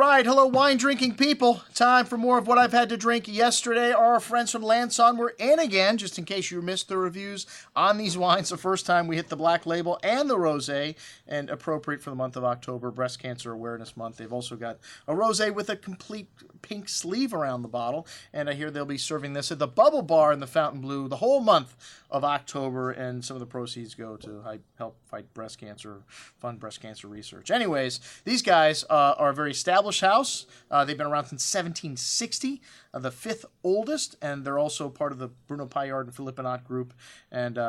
right, hello wine drinking people. Time for more of what I've had to drink yesterday. Our friends from Lanson were in again, just in case you missed the reviews on these wines. The first time we hit the black label and the rosé, and appropriate for the month of October, Breast Cancer Awareness Month. They've also got a rosé with a complete pink sleeve around the bottle, and I hear they'll be serving this at the Bubble Bar in the Fontainebleau the whole month of October, and some of the proceeds go to help fight breast cancer, fund breast cancer research. Anyways, these guys are a very established house. They've been around since 1760, the fifth oldest, and they're also part of the Bruno Paillard and Philippinot group. And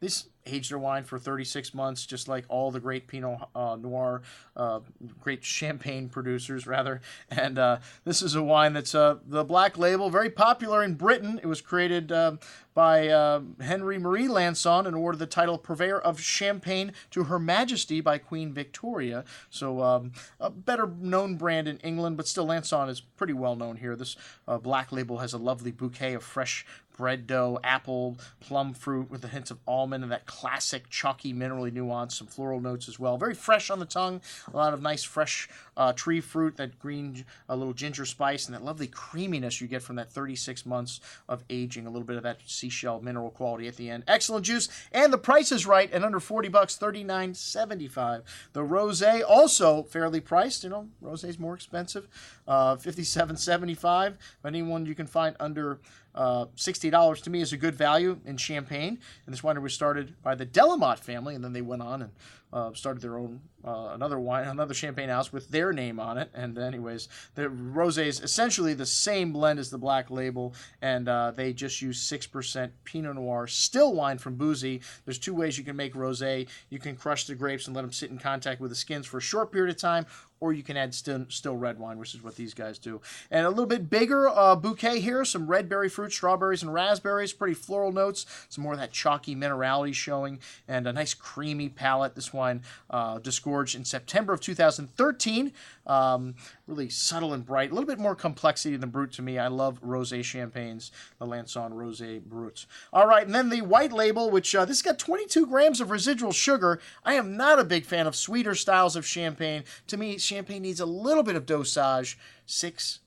these aged their wine for 36 months, just like all the great Pinot Noir, great Champagne producers, rather. And this is a wine that's the black label, very popular in Britain. It was created by Henry Marie Lanson and awarded the title Purveyor of Champagne to Her Majesty by Queen Victoria. So a better known brand in England, but still Lanson is pretty well known here. This black label has a lovely bouquet of fresh bread dough, apple, plum fruit with the hints of almond and that classic chalky minerally nuance, some floral notes as well. Very fresh on the tongue, a lot of nice fresh tree fruit, that green little ginger spice, and that lovely creaminess you get from that 36 months of aging, a little bit of that seashell mineral quality at the end. Excellent juice, and the price is right at under $40, $39.75. The rosé also fairly priced. You know, rosé's more expensive, $57.75. Anyone you can find under $60 to me is a good value in Champagne. And this winery was started by the Delamotte family, and then they went on and started their own another champagne house with their name on it. And anyways, the rosé is essentially the same blend as the black label, and they just use 6% Pinot Noir still wine from Boozy. There's two ways you can make rosé. You can crush the grapes and let them sit in contact with the skins for a short period of time, or you can add still red wine, which is what these guys do. And a little bit bigger bouquet here, some red berry fruit, strawberries and raspberries, pretty floral notes, some more of that chalky minerality showing, and a nice creamy palate. This wine disgorged in September of 2013. Really subtle and bright, a little bit more complexity than Brut to me. I love rosé champagnes, the Lanson Rosé Brut. All right, and then the white label, which this has got 22 grams of residual sugar. I am not a big fan of sweeter styles of champagne. To me, champagne needs a little bit of dosage, 6-8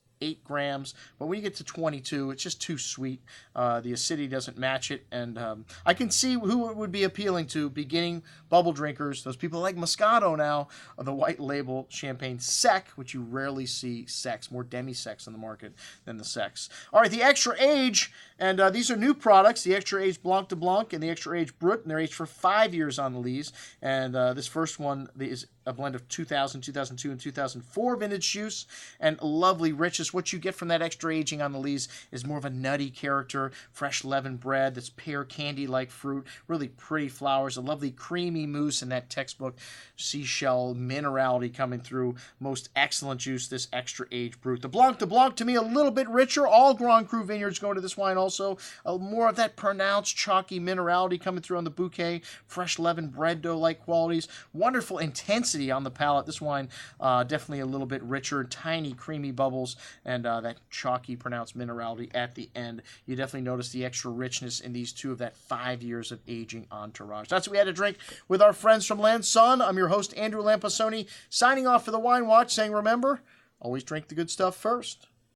grams, but when you get to 22, it's just too sweet. The acidity doesn't match it, and I can see who it would be appealing to: beginning bubble drinkers, those people like Moscato now, the white label champagne sec, which you rarely see secs, more demi-secs on the market than the secs. All right, the extra age, and these are new products, the extra age Blanc de Blanc and the extra age Brut, and they're aged for 5 years on the lees, and this first one is a blend of 2000, 2002, and 2004 vintage juice, and lovely richness. What you get from that extra aging on the lees is more of a nutty character, fresh leavened bread, that's pear candy-like fruit, really pretty flowers, a lovely creamy mousse, and that textbook seashell minerality coming through. Most excellent juice, this extra age Brut. The Blanc de Blanc, to me, a little bit richer. All Grand Cru vineyards go into this wine also. More of that pronounced chalky minerality coming through on the bouquet, fresh leavened bread dough-like qualities, wonderful intensity on the palate. This wine definitely a little bit richer, tiny creamy bubbles, and that chalky pronounced minerality at the end. You definitely notice the extra richness in these two of that 5 years of aging entourage. That's what we had to drink with our friends from Lanson. I'm your host, Andrew Lampasoni, signing off for the Wine Watch, saying remember, always drink the good stuff first.